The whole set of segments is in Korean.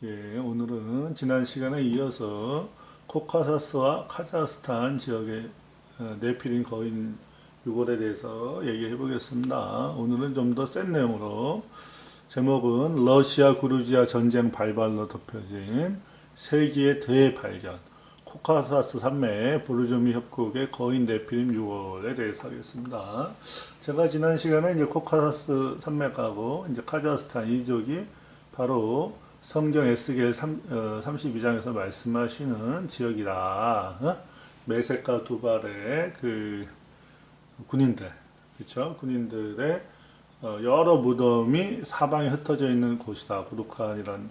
예, 오늘은 지난 시간에 이어서 코카사스와 카자흐스탄 지역의 네피림 거인 유골에 대해서 얘기해 보겠습니다. 오늘은 좀 더 센 내용으로 제목은 러시아 그루지아 전쟁 발발로 덮여진 세기의 대발견 코카사스 산맥 보르조미 협곡의 거인 네피림 유골에 대해서 하겠습니다. 제가 지난 시간에 이제 코카사스 산맥하고 이제 카자흐스탄 이쪽이 바로 성경 에스겔 32장에서 말씀하시는 지역이다. 메섹과 두발의 그 군인들, 그렇죠? 군인들의 여러 무덤이 사방에 흩어져 있는 곳이다. 구룩한이란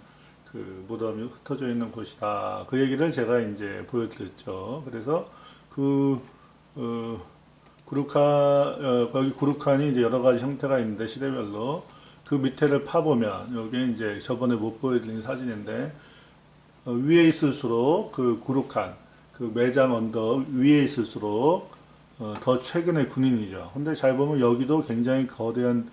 그 무덤이 흩어져 있는 곳이다. 그 얘기를 제가 이제 보여드렸죠. 그래서 그 거기 구룩한이 이제 여러 가지 형태가 있는데 시대별로 그 밑에를 파보면 여기 이제 저번에 못 보여드린 사진인데 위에 있을수록 그 구룩한 그 매장 언덕 위에 있을수록 더 최근의 군인이죠. 근데 잘 보면 여기도 굉장히 거대한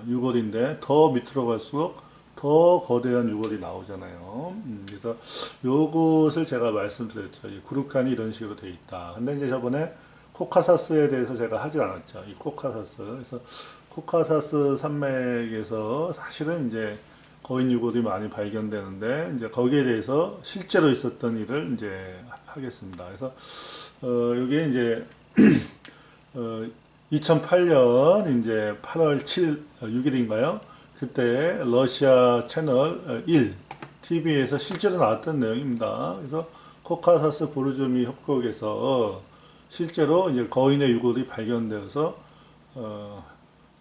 유골인데 더 밑으로 갈수록 더 거대한 유골이 나오잖아요. 그래서 요것을 제가 말씀드렸죠. 이 구룩한이 이런 식으로 돼 있다. 근데 이제 저번에 코카사스에 대해서 제가 하지 않았죠. 이 코카사스. 그래서 코카사스 산맥에서 사실은 이제 거인 유골이 많이 발견되는데 이제 거기에 대해서 실제로 있었던 일을 이제 하겠습니다. 그래서 여기에 이제 2008년 이제 8월 6일인가요? 그때 러시아 채널 1 TV에서 실제로 나왔던 내용입니다. 그래서 코카사스 보르조미 협곡에서 실제로 이제 거인의 유골이 발견되어서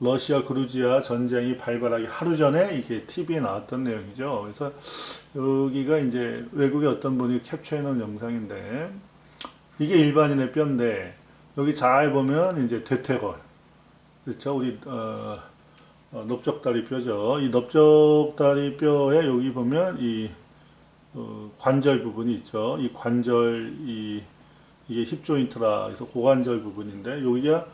러시아 그루지아 전쟁이 발발하기 하루 전에 이게 TV에 나왔던 내용이죠. 그래서 여기가 이제 외국의 어떤 분이 캡처해 놓은 영상인데 이게 일반인의 뼈인데 여기 잘 보면 이제 대퇴골, 그렇죠? 우리 넓적다리 뼈죠. 이 넓적다리 뼈에 여기 보면 이 관절 부분이 있죠. 이 관절 이게 힙 조인트라 그래서 고관절 부분인데 여기가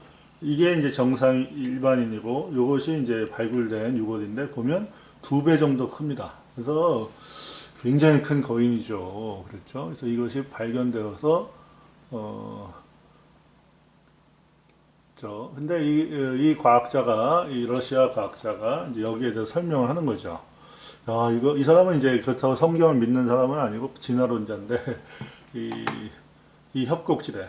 이게 이제 정상 일반인이고 이것이 이제 발굴된 유골인데 보면 2배 정도 큽니다. 그래서 굉장히 큰 거인이죠. 그렇죠. 그래서 이것이 발견되어서 근데 이 과학자가 이 러시아 과학자가 이제 여기에 대해서 설명을 하는 거죠. 야, 이 사람은 이제 그렇다고 성경을 믿는 사람은 아니고 진화론자인데 이 협곡지대,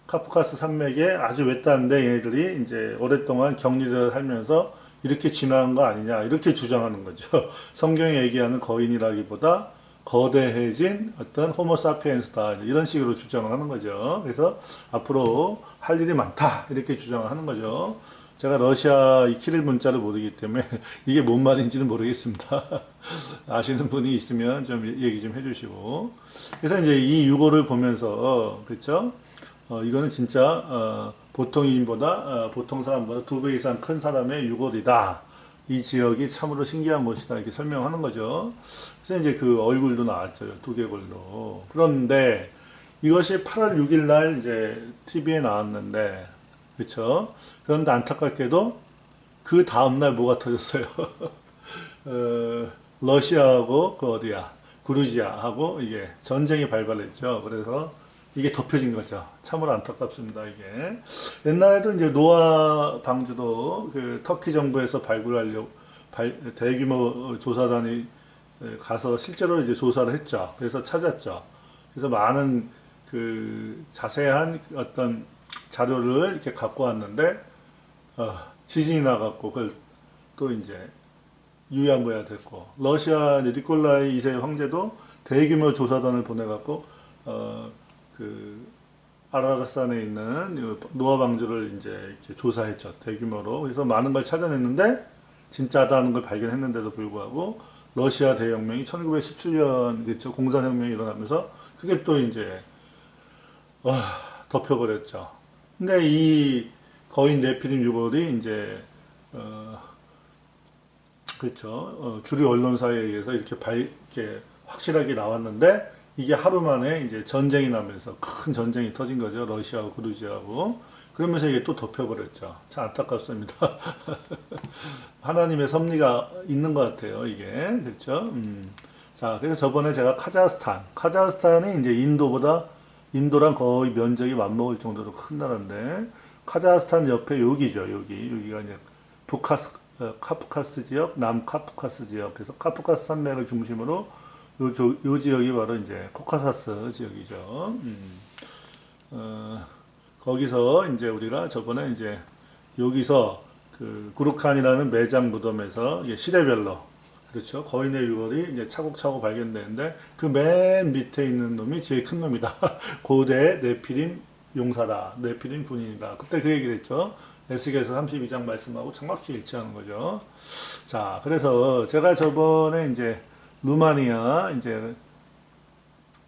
카프카스 산맥에 아주 외딴데 얘네들이 이제 오랫동안 격리를 하면서 이렇게 진화한 거 아니냐 이렇게 주장하는 거죠. 성경이 얘기하는 거인이라기보다 거대해진 어떤 호모사피엔스다 이런 식으로 주장을 하는 거죠. 그래서 앞으로 할 일이 많다 이렇게 주장을 하는 거죠. 제가 러시아 이 키릴 문자를 모르기 때문에 이게 뭔 말인지는 모르겠습니다. 아시는 분이 있으면 좀 얘기 좀 해주시고. 그래서 이제 이 유골을 보면서 그렇죠? 이거는 진짜 보통인보다 보통 사람보다 2배 이상 큰 사람의 유골이다. 이 지역이 참으로 신기한 곳이다 이렇게 설명하는 거죠. 그래서 이제 그 얼굴도 나왔죠. 두개골로. 그런데 이것이 8월 6일 날 이제 TV에 나왔는데 그렇죠. 그런데 안타깝게도 그 다음 날 뭐가 터졌어요. 러시아하고 그 어디야 그루지아하고 이게 전쟁이 발발했죠. 그래서 이게 덮여진 거죠. 참으로 안타깝습니다. 이게 옛날에도 이제 노아 방주도 그 터키 정부에서 발굴하려고 대규모 조사단이 가서 실제로 이제 조사를 했죠. 그래서 찾았죠. 그래서 많은 그 자세한 어떤 자료를 이렇게 갖고 왔는데 지진이 나갖고 그걸 또 이제 유양무야 됐고 러시아 니콜라이 2세 황제도 대규모 조사단을 보내갖고 그 아라가산에 있는 노아 방주를 이제 이렇게 조사했죠. 대규모로. 그래서 많은 걸 찾아냈는데 진짜다는 걸 발견했는데도 불구하고 러시아 대혁명이 1917년 그렇죠. 공산혁명이 일어나면서 그게 또 이제 덮여버렸죠. 근데 이 거인 네피림 유골이 이제 그렇죠. 주류 언론사에 의해서 이렇게 확실하게 나왔는데 이게 하루 만에 이제 전쟁이 나면서 큰 전쟁이 터진 거죠. 러시아하고 그루지아하고. 그러면서 이게 또 덮여버렸죠. 참 안타깝습니다. 하나님의 섭리가 있는 것 같아요. 이게. 그렇죠. 자, 그래서 저번에 제가 카자흐스탄이 이제 인도랑 거의 면적이 맞먹을 정도로 큰 나라인데, 카자흐스탄 옆에 여기가 이제 카프카스 지역, 남카프카스 지역, 그래서 카프카스 산맥을 중심으로 요 지역이 바로 이제 코카사스 지역이죠. 거기서 이제 우리가 저번에 이제 여기서 그 구르칸이라는 매장 무덤에서 이게 시대별로 그렇죠. 거인의 유골이 이제 차곡차곡 발견되는데 그 맨 밑에 있는 놈이 제일 큰 놈이다. 고대 네피림 용사다. 네피림 군인이다. 그때 그 얘기를 했죠. 에스겔서 32장 말씀하고 정확히 일치하는 거죠. 자, 그래서 제가 저번에 이제 루마니아 이제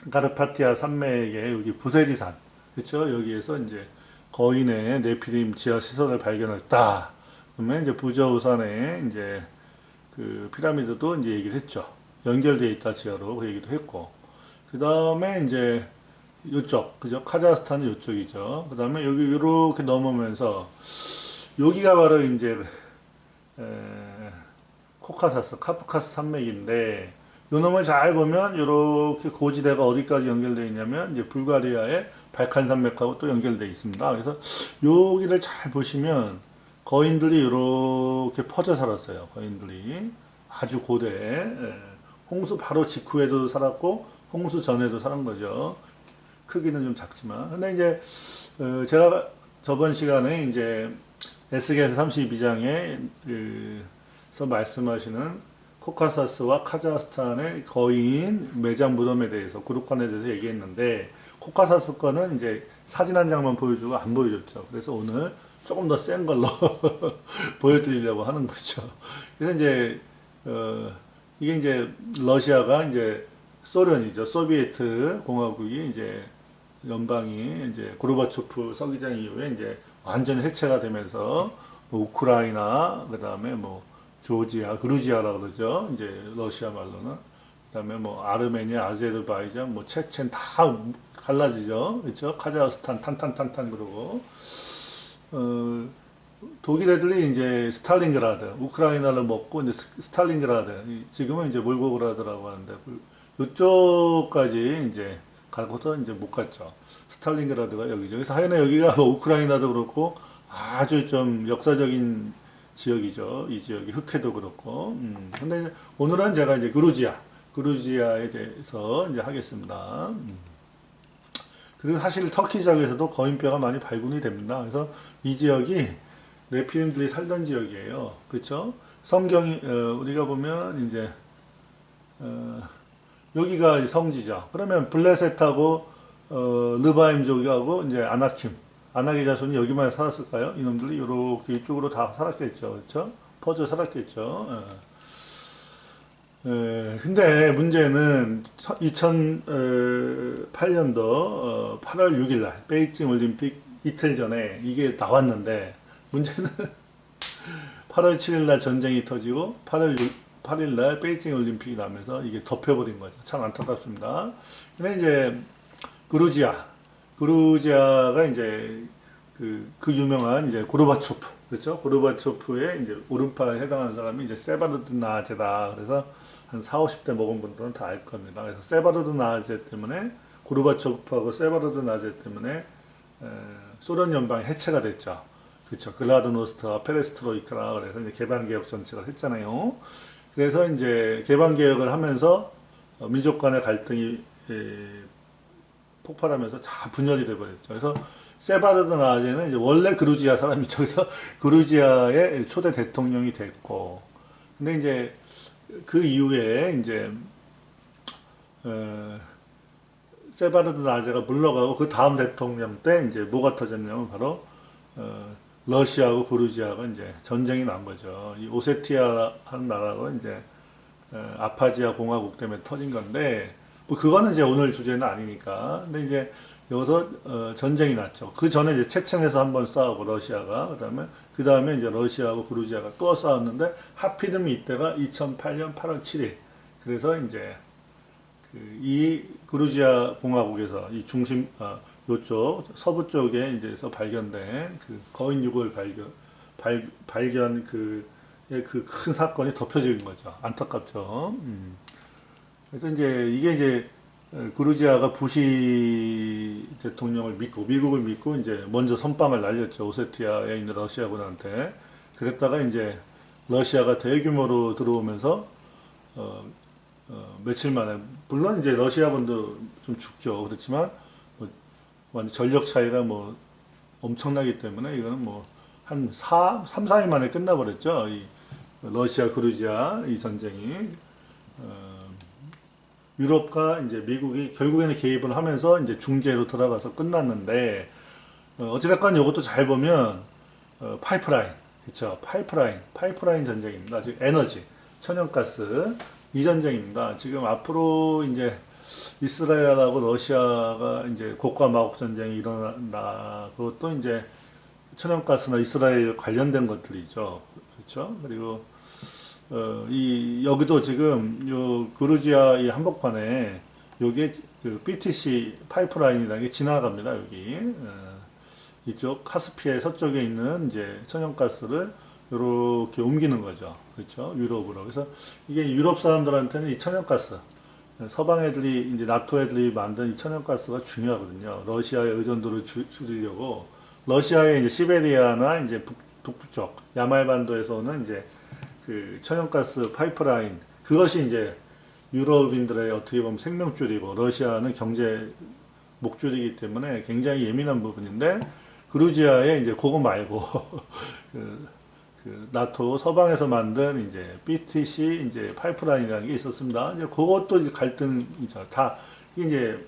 가르파티아 산맥에 여기 부세지산 그렇죠. 여기에서 이제 거인의 네피림 지하 시설을 발견했다. 그러면 이제 부저우산에 이제 그 피라미드도 이제 얘기를 했죠. 연결되어 있다 지하로 그 얘기도 했고. 그 다음에 이제 요쪽 그죠? 카자흐스탄은 요쪽이죠. 그 다음에 여기 이렇게 넘으면서 여기가 바로 이제 코카사스 카프카스 산맥인데 요 놈을 잘 보면 이렇게 고지대가 어디까지 연결되어 있냐면 이제 불가리아의 발칸 산맥하고 또 연결되어 있습니다. 그래서 여기를 잘 보시면 거인들이 이렇게 퍼져 살았어요. 거인들이 아주 고대 홍수 바로 직후에도 살았고 홍수 전에도 살은 거죠. 크기는 좀 작지만 근데 이제 제가 저번 시간에 이제 에스겔서 32장에 서 말씀하시는 코카사스와 카자흐스탄의 거인 매장 무덤에 대해서 구르칸에 대해서 얘기했는데 코카사스 거는 이제 사진 한 장만 보여주고 안 보여줬죠. 그래서 오늘 조금 더 센 걸로 보여드리려고 하는 거죠. 그래서 이제 이게 이제 러시아가 이제 소련이죠. 소비에트 공화국이 이제 연방이 이제 고르바초프 서기장 이후에 이제 완전 해체가 되면서 뭐 우크라이나 그다음에 뭐 조지아, 그루지아라고 그러죠. 이제 러시아 말로는 그다음에 뭐 아르메니아, 아제르바이잔, 뭐 체첸 다 갈라지죠. 그렇죠? 카자흐스탄 탄탄탄탄 그러고 독일 애들이 이제 스탈린그라드, 우크라이나를 먹고 이제 스탈린그라드, 지금은 이제 몰고그라드라고 하는데 이쪽까지 이제 가고서 이제 못 갔죠. 스탈린그라드가 여기죠. 그래서 하여간 여기가 뭐 우크라이나도 그렇고 아주 좀 역사적인 지역이죠. 이 지역이 흑해도 그렇고. 근데 오늘은 제가 이제 그루지아에 대해서 이제 하겠습니다. 그리고 사실 터키 지역에서도 거인뼈가 많이 발굴이 됩니다. 그래서 이 지역이 네피림들이 살던 지역이에요. 그렇죠? 성경이 우리가 보면 이제 여기가 성지죠. 그러면 블레셋하고 르바임족하고 이제 아나키 자손이 여기만 살았을까요? 이놈들이 이렇게 이쪽으로 다 살았겠죠. 그렇죠? 퍼져 살았겠죠. 근데 문제는 2008년도 8월 6일 날 베이징 올림픽 이틀 전에 이게 나왔는데 문제는 8월 7일 날 전쟁이 터지고 8월 8일 날 베이징 올림픽이 나면서 이게 덮여버린 거죠. 참 안타깝습니다. 근데 이제 그루지아가 이제 그 유명한 이제 고르바초프, 그렇죠? 고르바초프의 이제 오른팔에 해당하는 사람이 이제 세바르드 나제다. 그래서 한 40, 50대 먹은 분들은 다 알 겁니다. 그래서 세바르드 나제 때문에 고르바초프하고 세바르드 나제 때문에 소련 연방이 해체가 됐죠. 그렇죠. 글라드노스트와 페레스트로이카라 그래서 이제 개방개혁 정책을 했잖아요. 그래서 이제 개방개혁을 하면서 민족 간의 갈등이 폭발하면서 다 분열이 돼버렸죠. 그래서 세바르드 나제는 이제 원래 그루지아 사람이죠. 그래서 그루지아의 초대 대통령이 됐고, 근데 이제 그 이후에 이제 세바르드 나제가 물러가고 그 다음 대통령 때 이제 뭐가 터졌냐면 바로 러시아하고 그루지아가 이제 전쟁이 난 거죠. 이 오세티아 한 나라가 이제 아파지아 공화국 때문에 터진 건데 뭐 그거는 이제 오늘 주제는 아니니까. 근데 이제 여기서 전쟁이 났죠. 그 전에 이제 체첸에서 한번 싸우고 러시아가 그 다음에 이제 러시아하고 그루지아가 또 싸웠는데 하필이면 이때가 2008년 8월 7일. 그래서 이제 이 그루지아 공화국에서 이 중심 요쪽 서부 쪽에 이제서 발견된 그 거인 유골 발견 그 큰 사건이 덮여진 거죠. 안타깝죠. 그래서 이제 이게 이제 그루지아가 부시 대통령을 믿고 미국을 믿고 이제 먼저 선빵을 날렸죠. 오세티아에 있는 러시아군한테. 그랬다가 이제 러시아가 대규모로 들어오면서 어, 며칠 만에 물론 이제 러시아군도 좀 죽죠. 그렇지만 뭐 완전 전력 차이가 뭐 엄청나기 때문에 이거는 뭐 한 3, 4일 만에 끝나버렸죠. 이 러시아 그루지아 이 전쟁이 유럽과 이제 미국이 결국에는 개입을 하면서 이제 중재로 들어가서 끝났는데 어찌됐건 이것도 잘 보면 파이프라인 그렇죠. 파이프라인 전쟁입니다. 즉 에너지 천연가스 이 전쟁입니다. 지금 앞으로 이제 이스라엘하고 러시아가 이제 곡과 마곡 전쟁이 일어나 그것도 이제 천연가스나 이스라엘 관련된 것들이죠. 그렇죠. 그리고 이 여기도 지금 요 그루지아 이 한복판에 요게 그 BTC 파이프라인이라는 게 지나갑니다. 여기 이쪽 카스피해 서쪽에 있는 이제 천연가스를 이렇게 옮기는 거죠. 그렇죠. 유럽으로. 그래서 이게 유럽 사람들한테는 이 천연가스 서방 애들이 이제 나토 애들이 만든 이 천연가스가 중요하거든요. 러시아의 의존도를 줄이려고 러시아의 이제 시베리아나 이제 북부쪽 야말반도에서 오는 이제 그 천연가스 파이프라인 그것이 이제 유럽인들의 어떻게 보면 생명줄이고 러시아는 경제 목줄이기 때문에 굉장히 예민한 부분인데 그루지아에 이제 그거 말고 그 나토 서방에서 만든 이제 BTC 이제 파이프라인이라는 게 있었습니다. 이제 그것도 이제 갈등이죠. 다 이게 이제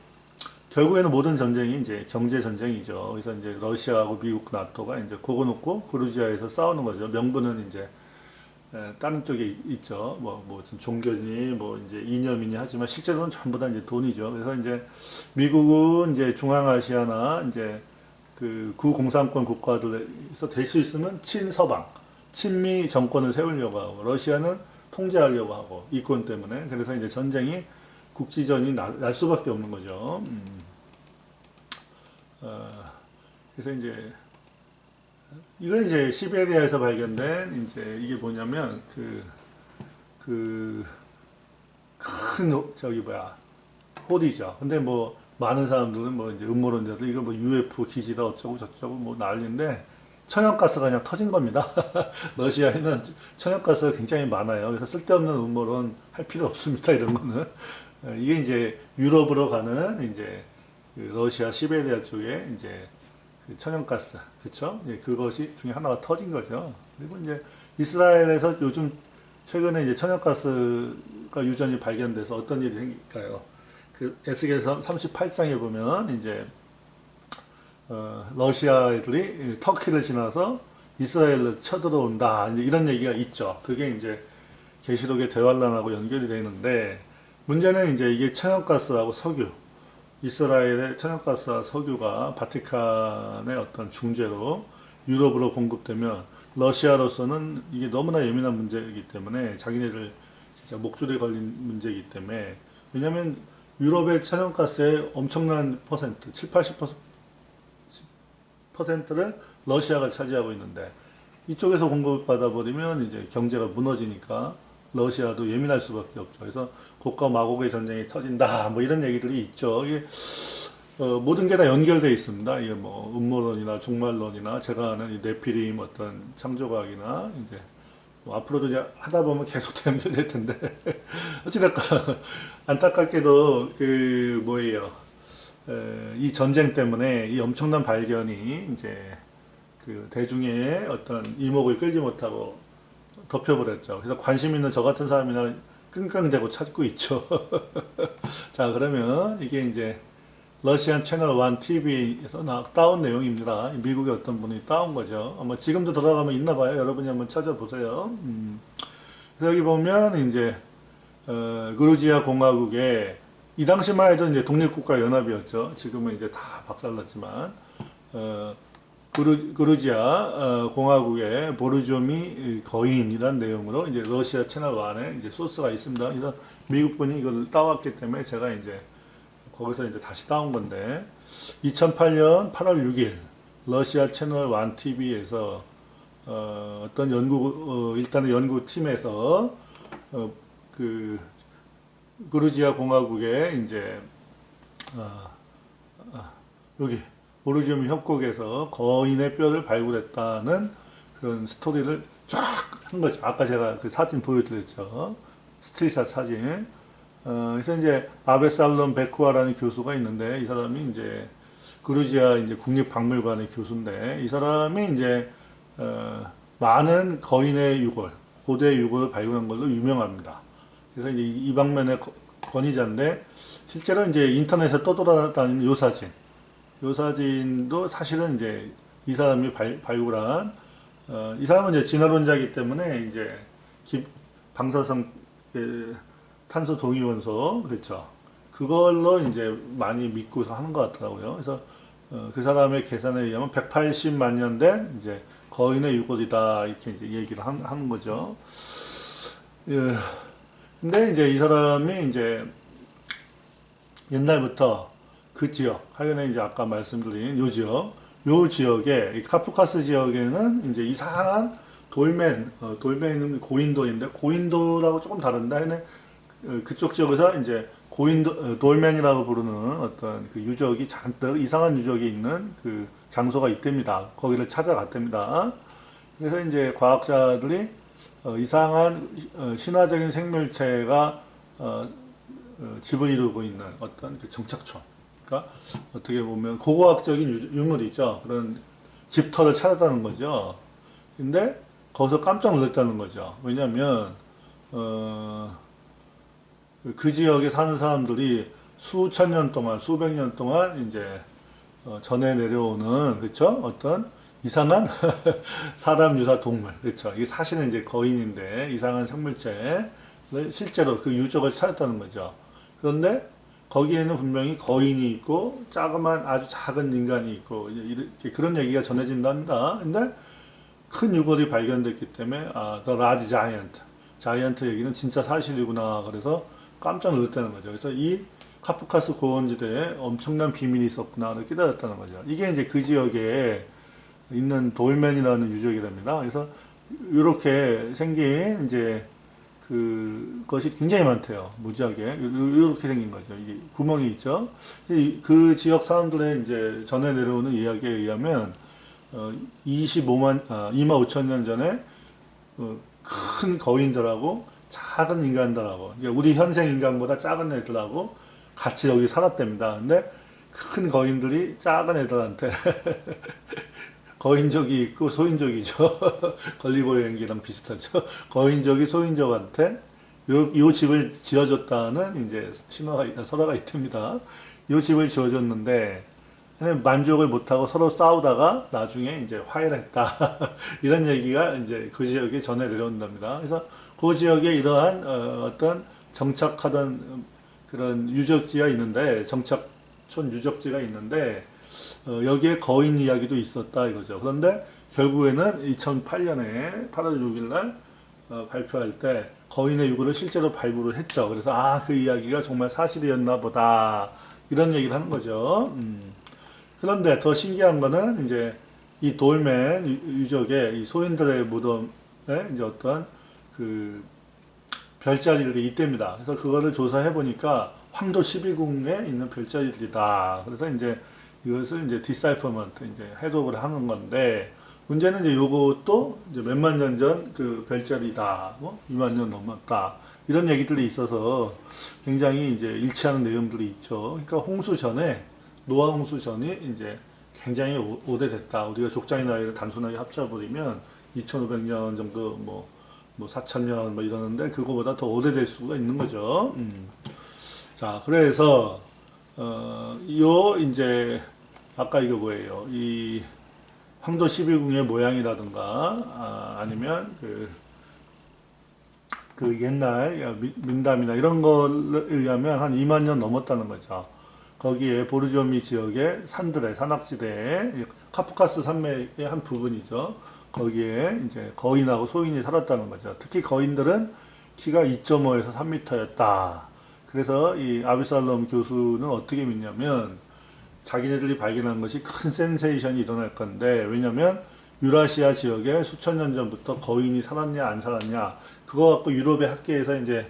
결국에는 모든 전쟁이 이제 경제 전쟁이죠. 그래서 이제 러시아하고 미국, 나토가 이제 그거 놓고 그루지아에서 싸우는 거죠. 명분은 이제 다른 쪽에 있죠. 뭐 종교니 뭐 이제 이념이니 하지만 실제로는 전부 다 이제 돈이죠. 그래서 이제 미국은 이제 중앙아시아나 이제 그 구공산권 국가들에서 될 수 있으면 친서방, 친미 정권을 세우려고 하고 러시아는 통제하려고 하고 이권 때문에 그래서 이제 전쟁이 국지전이 날 수밖에 없는 거죠. 그래서 이제 이거 이제 시베리아에서 발견된 이제 이게 뭐냐면 그 큰 저기 뭐야 홀이죠. 근데 뭐 많은 사람들은 뭐 이제 음모론자들 이거 뭐 UFO 기지다 어쩌고 저쩌고 뭐 난리인데 천연가스가 그냥 터진 겁니다. 러시아에는 천연가스가 굉장히 많아요. 그래서 쓸데없는 음모론 할 필요 없습니다. 이런 거는 이게 이제 유럽으로 가는 이제 그 러시아 시베리아 쪽에 이제 그 천연가스, 그쵸? 예, 그것이 중에 하나가 터진 거죠. 그리고 이제 이스라엘에서 요즘 최근에 이제 천연가스가 유전이 발견돼서 어떤 일이 생길까요? 그 에스겔서 38장에 보면 이제 러시아 애들이 터키를 지나서 이스라엘로 쳐들어온다 이제 이런 얘기가 있죠. 그게 이제 계시록의 대환란하고 연결이 되는데 문제는 이제 이게 천연가스하고 석유 이스라엘의 천연가스와 석유가 바티칸의 어떤 중재로 유럽으로 공급되면 러시아로서는 이게 너무나 예민한 문제이기 때문에 자기네들 진짜 목줄에 걸린 문제이기 때문에 왜냐하면 유럽의 천연가스의 엄청난 퍼센트 7, 80%를 러시아가 차지하고 있는데 이쪽에서 공급받아 버리면 이제 경제가 무너지니까 러시아도 예민할 수밖에 없죠. 그래서 곡과 마곡의 전쟁이 터진다. 뭐 이런 얘기들이 있죠. 이게 모든 게 다 연결되어 있습니다. 이게 뭐 음모론이나 종말론이나 제가 아는 이 네피림 어떤 창조과학이나 이제 뭐 앞으로도 이제 하다 보면 계속 연결될 텐데 어찌됐건 안타깝게도 그 뭐예요. 이 전쟁 때문에 이 엄청난 발견이 이제 그 대중의 어떤 이목을 끌지 못하고 덮여버렸죠. 그래서 관심 있는 저 같은 사람이나 끙끙대고 찾고 있죠. 자, 그러면 이게 이제 러시안 채널 1 TV에서 따온 내용입니다. 미국의 어떤 분이 따온 거죠. 아마 지금도 들어가면 있나 봐요. 여러분이 한번 찾아보세요. 그래서 여기 보면 이제 그루지아 공화국의 이 당시만 해도 이제 독립국가 연합이었죠. 지금은 이제 다 박살났지만 그루지아 공화국의 보르조미 거인이란 내용으로 이제 러시아 채널 1에 이제 소스가 있습니다. 그래서 미국 분이 이걸 따왔기 때문에 제가 이제 거기서 이제 다시 따온 건데 2008년 8월 6일 러시아 채널 1 TV에서 어떤 일단은 연구팀에서 그 그루지아 공화국의 이제 여기 보르지움 협곡에서 거인의 뼈를 발굴했다는 그런 스토리를 쫙 한 거죠. 아까 제가 그 사진 보여드렸죠. 스틸샷 사진. 그래서 이제 아베살롬 베쿠아라는 교수가 있는데 이 사람이 이제 그루지아 이제 국립박물관의 교수인데 이 사람이 이제 많은 거인의 유골, 고대 유골을 발굴한 걸로 유명합니다. 그래서 이제 이 방면의 권위자인데 실제로 이제 인터넷에 떠돌아다니는 요 사진도 사실은 이제 이 사람이 발굴한 이 사람은 이제 진화론자이기 때문에 이제 방사성 탄소 동위원소 그렇죠. 그걸로 이제 많이 믿고서 하는 것 같더라고요. 그래서 그 사람의 계산에 의하면 180만 년 된 이제 거인의 유골이다 이렇게 이제 얘기를 하는 거죠. 예. 근데 이제 이 사람이 이제 옛날부터 그 지역, 하여간에 이제 아까 말씀드린 요 지역에, 이 카프카스 지역에는 이제 이상한 돌멘은 고인돌인데, 고인돌하고 조금 다른데, 하여간 그쪽 지역에서 이제 돌멘이라고 부르는 어떤 그 유적이 잔뜩 이상한 유적이 있는 그 장소가 있답니다. 거기를 찾아갔답니다. 그래서 이제 과학자들이 이상한 신화적인 생물체가 집을 이루고 있는 어떤 그 정착촌. 그러니까 어떻게 보면 고고학적인 유물이죠. 그런 집터를 찾았다는 거죠. 근데 거기서 깜짝 놀랐다는 거죠. 왜냐하면 그 지역에 사는 사람들이 수천 년 동안, 수백 년 동안 이제 전해 내려오는 그렇죠? 어떤 이상한 사람 유사 동물 그렇죠? 이게 사실은 이제 거인인데 이상한 생물체 실제로 그 유적을 찾았다는 거죠. 그런데 거기에는 분명히 거인이 있고 자그만 아주 작은 인간이 있고 이렇게 그런 얘기가 전해진답니다. 근데 큰 유골이 발견됐기 때문에 The Large Giant, 자이언트 얘기는 진짜 사실이구나. 그래서 깜짝 놀랐다는 거죠. 그래서 이 카프카스 고원지대에 엄청난 비밀이 있었구나를 깨달았다는 거죠. 이게 이제 그 지역에 있는 돌멘이라는 유적이랍니다. 그래서 이렇게 생긴 이제 그것이 굉장히 많대요. 무지하게 이렇게 생긴 거죠. 이게 구멍이 있죠. 그 지역 사람들의 이제 전해 내려오는 이야기에 의하면 2만 5천 년 전에 큰 거인들하고 작은 인간들하고 우리 현생 인간보다 작은 애들하고 같이 여기 살았답니다. 근데 큰 거인들이 작은 애들한테 거인족이 있고 소인족이죠. 걸리버 여행기랑 비슷하죠. 거인족이 소인족한테 요 집을 지어줬다는 이제 설화가 있답니다. 요 집을 지어줬는데 만족을 못하고 서로 싸우다가 나중에 이제 화해를 했다. 이런 얘기가 이제 그 지역에 전해 내려온답니다. 그래서 그 지역에 이러한 어떤 정착하던 그런 유적지가 있는데 정착촌 유적지가 있는데 여기에 거인 이야기도 있었다 이거죠. 그런데 결국에는 2008년에 8월 6일 날 발표할 때 거인의 유골을 실제로 발굴을 했죠. 그래서 그 이야기가 정말 사실이었나 보다 이런 얘기를 하는 거죠. 그런데 더 신기한 거는 이제 이 돌멘 유적의 이 소인들의 무덤에 이제 어떤 그 별자리들이 있답니다. 그래서 그거를 조사해 보니까 황도 12궁에 있는 별자리들이다. 그래서 이제 이것을 이제 디사이퍼먼트 이제 해독을 하는 건데 문제는 이제 요것도 이제 몇만 년 전 그 별자리다. 2만 년 넘었다. 이런 얘기들이 있어서 굉장히 이제 일치하는 내용들이 있죠. 그러니까 홍수 전에 노아 홍수 전이 이제 굉장히 오래됐다. 우리가 족장의 나이를 단순하게 합쳐버리면 2500년 정도 뭐 4000년 뭐 이러는데 그거보다 더 오래될 수가 있는 거죠. 자, 그래서 요 이제 아까 이거 뭐예요? 이 황도 11궁의 모양이라든가 아니면 그 옛날 민담이나 이런 거에 의하면 한 2만 년 넘었다는 거죠. 거기에 보르조미 지역의 산악지대에 카프카스 산맥의 한 부분이죠. 거기에 이제 거인하고 소인이 살았다는 거죠. 특히 거인들은 키가 2.5에서 3m였다. 그래서 이 아비살롬 교수는 어떻게 믿냐면 자기네들이 발견한 것이 큰 센세이션이 일어날 건데 왜냐면 유라시아 지역에 수천 년 전부터 거인이 살았냐 안 살았냐 그거 갖고 유럽의 학계에서 이제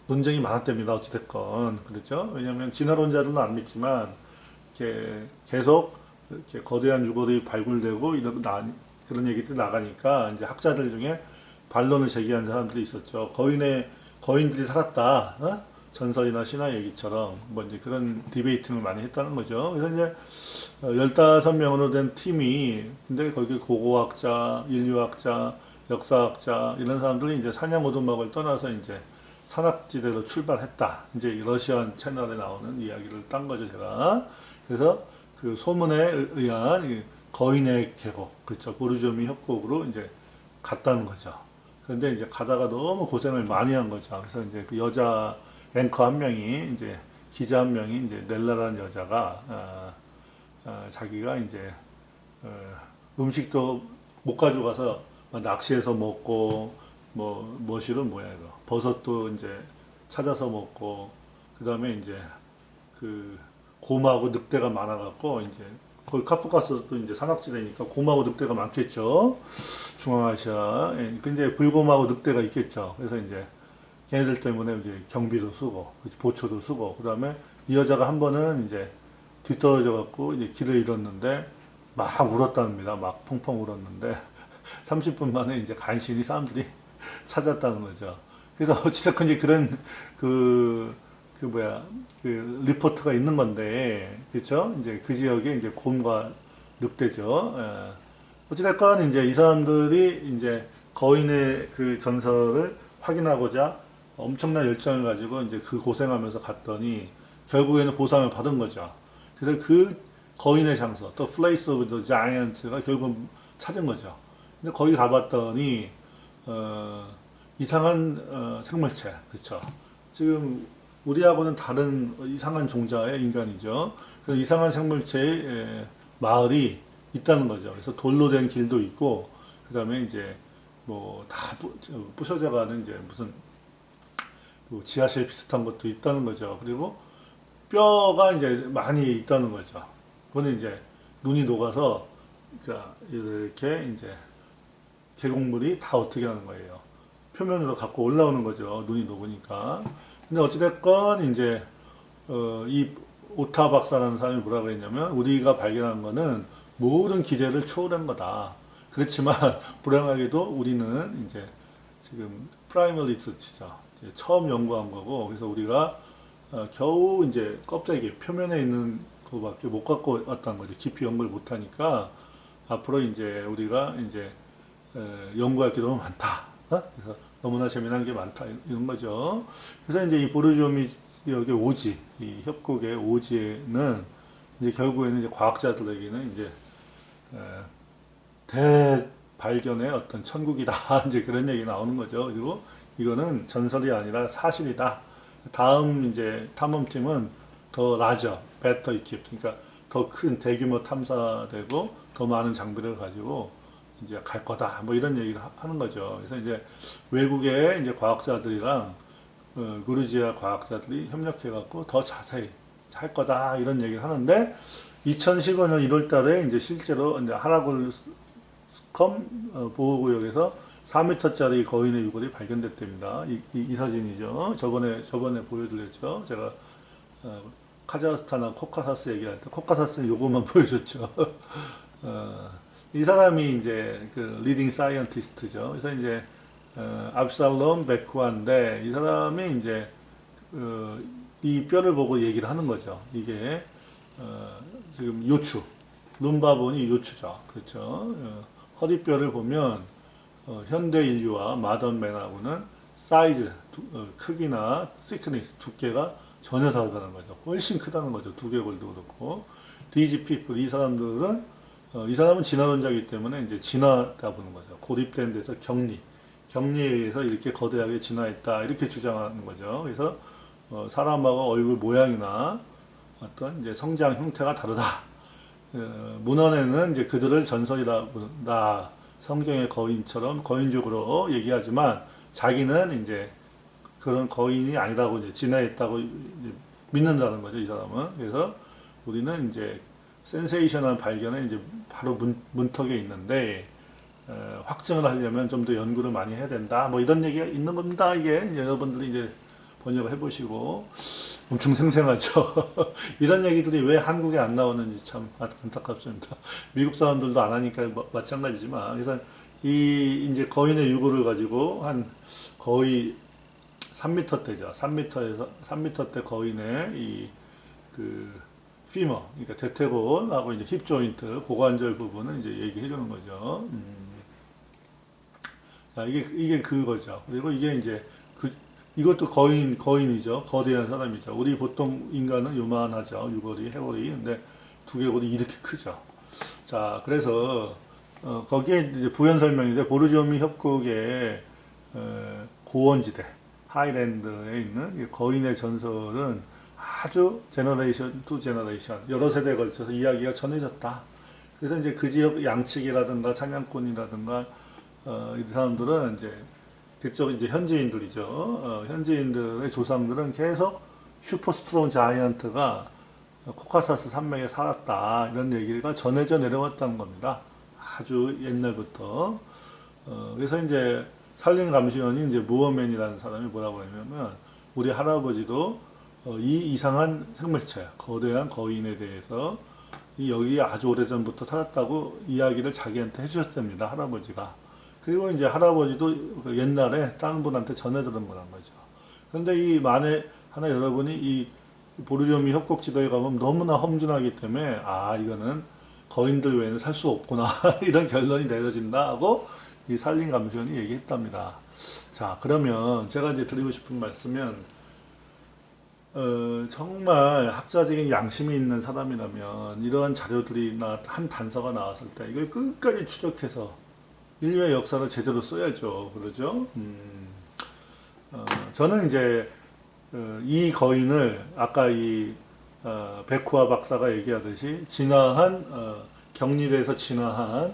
논쟁이 많았답니다. 어찌됐건. 그렇죠? 왜냐하면 진화론자들은 안 믿지만, 이렇게 계속 이렇게 거대한 유골이 발굴되고, 그런 얘기들이 나가니까, 이제 학자들 중에 반론을 제기한 사람들이 있었죠. 거인들이 살았다. 어? 전설이나 신화 얘기처럼, 뭐 이제 그런 디베이팅을 많이 했다는 거죠. 그래서 이제 15명으로 된 팀이, 근데 거기 고고학자, 인류학자, 역사학자, 이런 사람들이 이제 사냥 오두막을 떠나서 이제 산악지대로 출발했다. 이제 러시안 채널에 나오는 이야기를 딴 거죠, 제가. 그래서 그 소문에 의한 이 거인의 계곡, 그쵸. 보르조미 협곡으로 이제 갔다는 거죠. 그런데 이제 가다가 너무 고생을 많이 한 거죠. 그래서 이제 그 여자 앵커 한 명이, 이제 기자 한 명이, 이제 넬라라는 여자가, 자기가 이제, 음식도 못 가져가서 막 낚시해서 먹고, 뭐실은 뭐야, 이거. 버섯도 이제 찾아서 먹고, 그 다음에 이제 그 곰하고 늑대가 많아갖고, 이제 거기 카프카스도 이제 산악지대니까 곰하고 늑대가 많겠죠. 중앙아시아. 예, 근데 불곰하고 늑대가 있겠죠. 그래서 이제 걔네들 때문에 이제 경비도 쓰고, 보초도 쓰고, 그 다음에 이 여자가 한 번은 이제 뒤떨어져갖고 이제 길을 잃었는데 막 울었답니다. 막 펑펑 울었는데 30분 만에 이제 간신히 사람들이 찾았다는 거죠. 그래서 어찌됐건 이제 그런 그 리포트가 있는 건데, 그렇죠? 이제 그 지역에 이제 곰과 늑대죠. 예. 어찌됐건 이제 이 사람들이 이제 거인의 그 전설을 확인하고자 엄청난 열정을 가지고 이제 그 고생하면서 갔더니 결국에는 보상을 받은 거죠. 그래서 그 거인의 장소, 또 Place of the Giants가 결국은 찾은 거죠. 근데 거기 가봤더니 이상한 생물체, 그렇죠? 지금 우리하고는 다른 이상한 종자의 인간이죠. 그래서 이상한 생물체의 마을이 있다는 거죠. 그래서 돌로 된 길도 있고, 그 다음에 이제 뭐 다 부셔져 가는 이제 무슨 뭐 지하실 비슷한 것도 있다는 거죠. 그리고 뼈가 이제 많이 있다는 거죠. 그거는 이제 눈이 녹아서, 그러니까 이렇게 이제 계곡물이 다 어떻게 하는 거예요. 표면으로 갖고 올라오는 거죠. 눈이 녹으니까. 근데 어찌됐건 이제 이 오타 박사라는 사람이 뭐라고 했냐면, 우리가 발견한 거는 모든 기대를 초월한 거다. 그렇지만 불행하게도 우리는 이제 지금 프라이머리 리서치죠. 처음 연구한 거고, 그래서 우리가 겨우 이제 껍데기 표면에 있는 그거밖에 못 갖고 왔다는 거죠. 깊이 연구를 못 하니까 앞으로 이제 우리가 이제 연구할 게 너무 많다. 그래서 너무나 재미난 게 많다, 이런 거죠. 그래서 이제 이 보르조미 지역의 오지, 이 협곡의 오지에는 이제 결국에는 이제 과학자들에게는 이제 대발견의 어떤 천국이다. 이제 그런 얘기 나오는 거죠. 그리고 이거는 전설이 아니라 사실이다. 다음 이제 탐험팀은 더 라저, better equipped, 그러니까 더 큰 대규모 탐사되고 더 많은 장비를 가지고 이제 갈 거다. 뭐 이런 얘기를 하는 거죠. 그래서 이제 외국의 이제 과학자들이랑 그루지아 과학자들이 협력해갖고 더 자세히 할 거다. 이런 얘기를 하는데 2015년 1월 달에 이제 실제로 이제 하라굴스컴 보호구역에서 4m짜리 거인의 유골이 발견됐답니다. 이 사진이죠. 저번에 보여드렸죠. 제가 카자흐스탄하고 코카사스 얘기할 때 코카사스는 요것만 보여줬죠. 이 사람이 이제 그 리딩 사이언티스트죠. 그래서 이제 압살롬 베쿠아인데, 이 사람이 이제 이 뼈를 보고 얘기를 하는 거죠. 이게 지금 요추, 룸바본이 요추죠. 그렇죠. 허리뼈를 보면 현대 인류와 마던 맨하고는 사이즈, 크기나 thickness, 두께가 전혀 다르다는 거죠. 훨씬 크다는 거죠. 두개골도 그렇고. 디지 피플, 이 사람들은 이 사람은 진화론자이기 때문에 이제 진화다 보는 거죠. 고립된 데서 격리에 의해서 이렇게 거대하게 진화했다, 이렇게 주장하는 거죠. 그래서 사람하고 얼굴 모양이나 어떤 이제 성장 형태가 다르다. 문헌에는 이제 그들을 전설이라 부른다. 성경의 거인처럼 거인족으로 얘기하지만 자기는 이제 그런 거인이 아니라고 이제 진화했다고 이제 믿는다는 거죠, 이 사람은. 그래서 우리는 이제 센세이션한 발견은 이제 바로 문턱에 있는데, 확증을 하려면 좀 더 연구를 많이 해야 된다. 뭐 이런 얘기가 있는 겁니다. 이게 여러분들이 이제 번역을 해보시고 엄청 생생하죠. 이런 얘기들이 왜 한국에 안 나오는지 참 안타깝습니다. 미국 사람들도 안 하니까 마찬가지지만, 그래서 이 이제 거인의 유골을 가지고 한 거의 3m대죠. 3m대 거인의 이 피머, 그러니까 대퇴골하고 이제 힙 조인트, 고관절 부분을 이제 얘기해 주는 거죠. 자, 이게 그거죠. 그리고 이게 이제 이것도 거인이죠. 거대한 사람이죠. 우리 보통 인간은 요만하죠. 유골이, 해골이. 근데 두개골이 이렇게 크죠. 자, 그래서, 거기에 이제 부연 설명인데, 보르조미 협곡의, 고원지대, 하이랜드에 있는 이 거인의 전설은 아주 제너레이션 투 제너레이션, 여러 세대에 걸쳐서 이야기가 전해졌다. 그래서 이제 그 지역 양측이라든가 사냥꾼이라든가, 이 사람들은 이제 그쪽 이제 현지인들이죠. 현지인들의 조상들은 계속 슈퍼 스트롱 자이언트가 코카사스 산맥에 살았다. 이런 얘기가 전해져 내려왔다는 겁니다. 아주 옛날부터. 그래서 이제 살린 감시원이 이제 무어맨이라는 사람이 뭐라고 하냐면, 우리 할아버지도 이 이상한 생물체, 거대한 거인에 대해서 여기 아주 오래전부터 살았다고 이야기를 자기한테 해주셨답니다. 할아버지가. 그리고 이제 할아버지도 옛날에 다른 분한테 전해 들은 거란 거죠. 그런데 이 만에 하나 여러분이 이 보르조미 협곡지도에 가면 너무나 험준하기 때문에, 아, 이거는 거인들 외에는 살 수 없구나. 이런 결론이 내려진다 하고 이 산림 감시원이 얘기했답니다. 자, 그러면 제가 이제 드리고 싶은 말씀은, 정말 학자적인 양심이 있는 사람이라면 이러한 자료들이나 한 단서가 나왔을 때 이걸 끝까지 추적해서 인류의 역사를 제대로 써야죠. 그러죠? 저는 이제 이 거인을 아까 베쿠아 박사가 얘기하듯이 진화한 격리돼서 진화한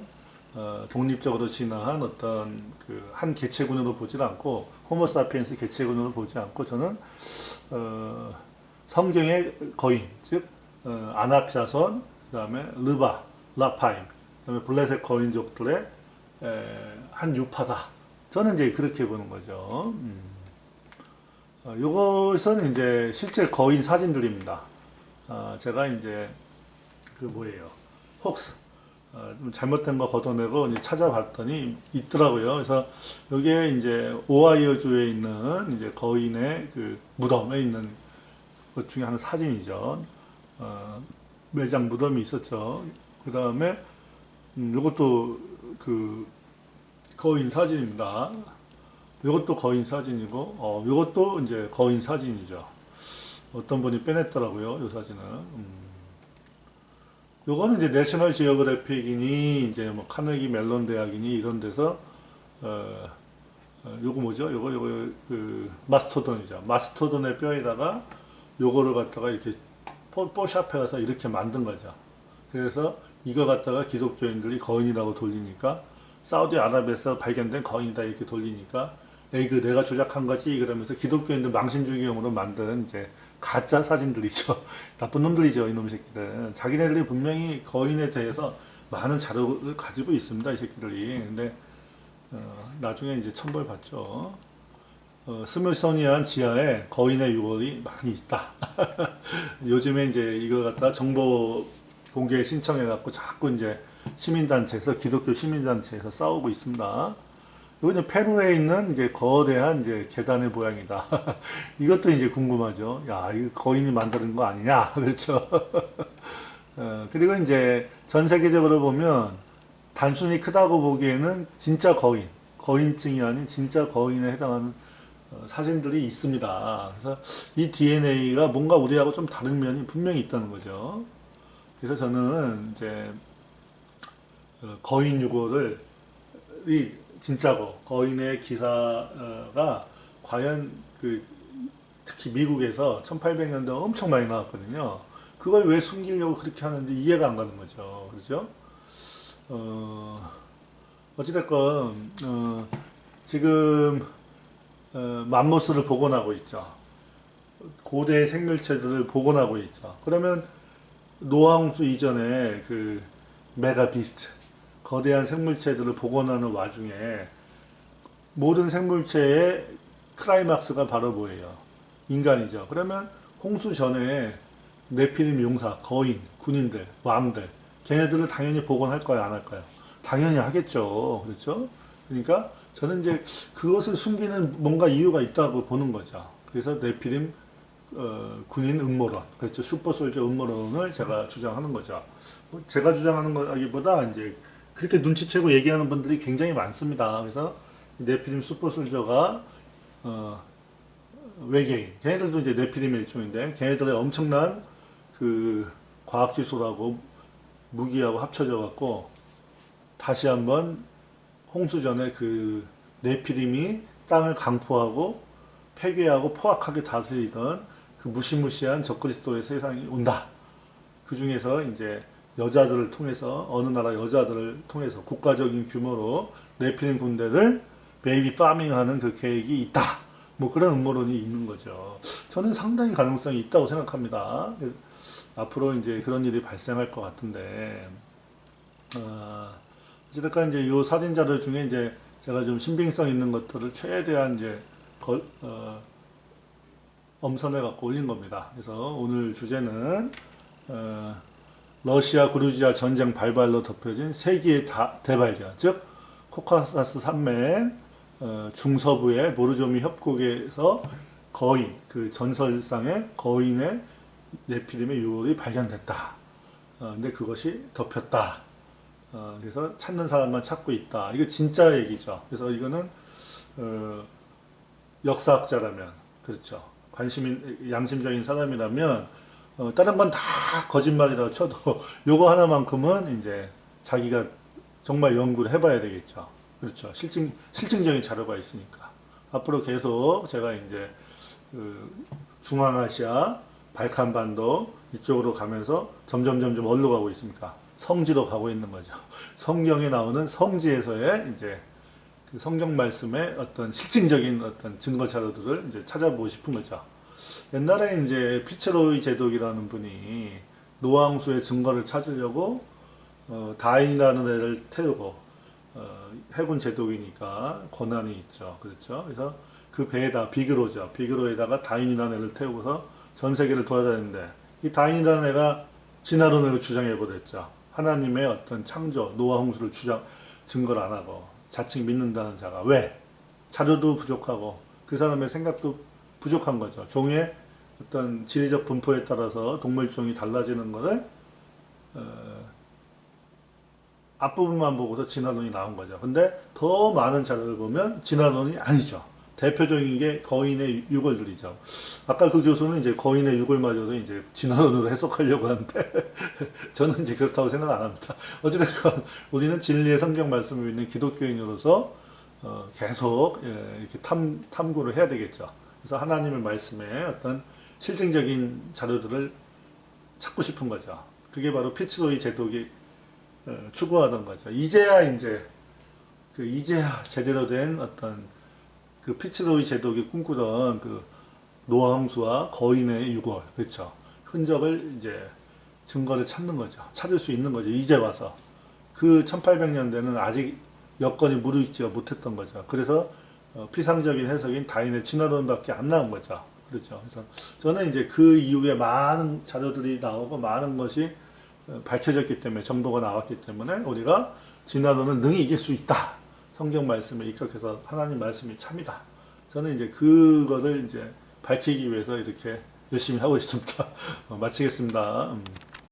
독립적으로 진화한 어떤 그 한 개체군으로 보지 않고 호모사피엔스 개체군으로 보지 않고 저는 성경의 거인 즉 아낙자손 그다음에 르바 라파임 그다음에 블레셋 거인족들의 한 유파다. 저는 이제 그렇게 보는 거죠. 요것은 이제 실제 거인 사진들입니다. 제가 이제 그 뭐예요? 혹스 좀 잘못된 거 걷어내고 이제 찾아봤더니 있더라고요. 그래서 여기에 이제 오하이오주에 있는 이제 거인의 그 무덤에 있는 것 중에 하나 사진이죠. 매장 무덤이 있었죠. 그 다음에 요것도 그 거인 사진입니다. 요것도 거인 사진이고, 요것도 이제 거인 사진이죠. 어떤 분이 빼냈더라고요, 요 사진은. 요거는 이제 내셔널 지오그래픽이니, 이제 뭐 카네기 멜론 대학이니 이런 데서, 요거 뭐죠? 요거, 그, 마스토돈이죠. 마스토돈의 뼈에다가 요거를 갖다가 이렇게 뽀샵해 가서 이렇게 만든 거죠. 그래서 이거 갖다가 기독교인들이 거인이라고 돌리니까, 사우디아라비아에서 발견된 거인이다 이렇게 돌리니까, 에이, 그 내가 조작한 거지 그러면서 기독교인들 망신주기용으로 만든 이제 가짜 사진들이죠. 나쁜 놈들이죠, 이놈 새끼들. 자기네들이 분명히 거인에 대해서 많은 자료를 가지고 있습니다, 이 새끼들이. 근데 나중에 이제 천벌받죠. 스밀소니안 지하에 거인의 유골이 많이 있다. 요즘에 이제 이걸 갖다 정보 공개 신청해갖고 자꾸 이제 시민단체에서, 기독교 시민단체에서 싸우고 있습니다. 이거는 페루에 있는 이제 거대한 이제 계단의 모양이다. 이것도 이제 궁금하죠. 야, 이거 거인이 만드는 거 아니냐? 그렇죠. 그리고 이제 전 세계적으로 보면 단순히 크다고 보기에는 진짜 거인증이 아닌 진짜 거인에 해당하는 사진들이 있습니다. 그래서 이 DNA가 뭔가 우리하고 좀 다른 면이 분명히 있다는 거죠. 그래서 저는 이제 거인 유골을 진짜고 거인의 기사가 과연 특히 미국에서 1800년대 엄청 많이 나왔거든요. 그걸 왜 숨기려고 그렇게 하는지 이해가 안 가는 거죠. 그렇죠? 어찌됐건 지금 맘모스를 복원하고 있죠. 고대 생물체들을 복원하고 있죠. 그러면 노아홍수 이전에 그 메가비스트 거대한 생물체들을 복원하는 와중에 모든 생물체의 클라이막스가 바로 뭐예요? 인간이죠. 그러면 홍수 전에 네피림 용사, 거인, 군인들, 왕들, 걔네들을 당연히 복원할 거야, 안 할까요? 당연히 하겠죠. 그렇죠? 그러니까 저는 이제 그것을 숨기는 뭔가 이유가 있다고 보는 거죠. 그래서 네피림 군인 음모론, 그렇죠. 슈퍼솔저 음모론을 제가 주장하는 거죠. 뭐 제가 주장하는 거기보다 이제 그렇게 눈치채고 얘기하는 분들이 굉장히 많습니다. 그래서 네피림 슈퍼솔저가 외계인, 걔네들도 이제 네피림의 일종인데 걔네들의 엄청난 그 과학기술하고 무기하고 합쳐져 갖고 다시 한번 홍수 전에 그 네피림이 땅을 강포하고 폐괴하고 포악하게 다스리던 그 무시무시한 적그리스도의 세상이 온다. 그 중에서 이제 여자들을 통해서 어느 나라 여자들을 통해서 국가적인 규모로 네피림 군대를 베이비 파밍하는 그 계획이 있다. 뭐 그런 음모론이 있는 거죠. 저는 상당히 가능성이 있다고 생각합니다. 앞으로 이제 그런 일이 발생할 것 같은데, 어쨌든 이제 요 사진자들 중에 이제 제가 좀 신빙성 있는 것들을 최대한 이제 엄선해 갖고 올린 겁니다. 그래서 오늘 주제는 러시아 그루지아 전쟁 발발로 덮여진 세기의 대발견, 즉 코카사스 산맥 중서부의 모르조미 협곡에서 거인, 그 전설상의 거인의 네피림의 유골이 발견됐다. 근데 그것이 덮였다. 그래서 찾는 사람만 찾고 있다. 이거 진짜 얘기죠. 그래서 이거는 역사학자라면, 그렇죠. 양심적인 사람이라면 다른 건 다 거짓말이라고 쳐도 요거 하나만큼은 이제 자기가 정말 연구를 해봐야 되겠죠. 그렇죠. 실증적인 자료가 있으니까. 앞으로 계속 제가 이제 그 중앙아시아, 발칸반도 이쪽으로 가면서 점점 어디로 가고 있습니까? 성지로 가고 있는 거죠. 성경에 나오는 성지에서의 이제 그 성경 말씀의 어떤 실증적인 어떤 증거 자료들을 이제 찾아보고 싶은 거죠. 옛날에 이제 피츠로이 제독이라는 분이 노아홍수의 증거를 찾으려고 다인이라는 애를 태우고 해군 제독이니까 권한이 있죠. 그렇죠. 그래서 그 배에다 비그로죠. 비그로에다가 다인이라는 애를 태우고서 전 세계를 돌아다니는데 이 다인이라는 애가 진화론을 주장해 버렸죠. 하나님의 어떤 창조, 노아 홍수를 증거를 안 하고 자칭 믿는다는 자가 왜? 자료도 부족하고 그 사람의 생각도 부족한 거죠. 종의 어떤 지리적 분포에 따라서 동물종이 달라지는 것을 앞부분만 보고서 진화론이 나온 거죠. 근데 더 많은 자료를 보면 진화론이 아니죠. 대표적인 게 거인의 유골들이죠. 아까 그 교수는 이제 거인의 유골마저도 이제 진화론으로 해석하려고 하는데 저는 이제 그렇다고 생각 안 합니다. 어찌됐건 우리는 진리의 성경 말씀을 믿는 기독교인으로서 계속 이렇게 탐구를 해야 되겠죠. 그래서 하나님의 말씀에 어떤 실증적인 자료들을 찾고 싶은 거죠. 그게 바로 피츠로이 제독이 추구하던 거죠. 이제야 제대로 된 어떤 그 피츠로이 제독이 꿈꾸던 그 노아 홍수와 거인의 유골, 그렇죠. 흔적을 이제 증거를 찾는 거죠. 찾을 수 있는 거죠. 이제 와서. 그 1800년대는 아직 여건이 무르익지 못했던 거죠. 그래서 피상적인 해석인 다인의 진화론밖에 안 나온 거죠. 그렇죠. 그래서 저는 이제 그 이후에 많은 자료들이 나오고 많은 것이 밝혀졌기 때문에 정보가 나왔기 때문에 우리가 진화론은 능히 이길 수 있다. 성경 말씀에 입각해서 하나님 말씀이 참이다. 저는 이제 그거를 이제 밝히기 위해서 이렇게 열심히 하고 있습니다. 마치겠습니다.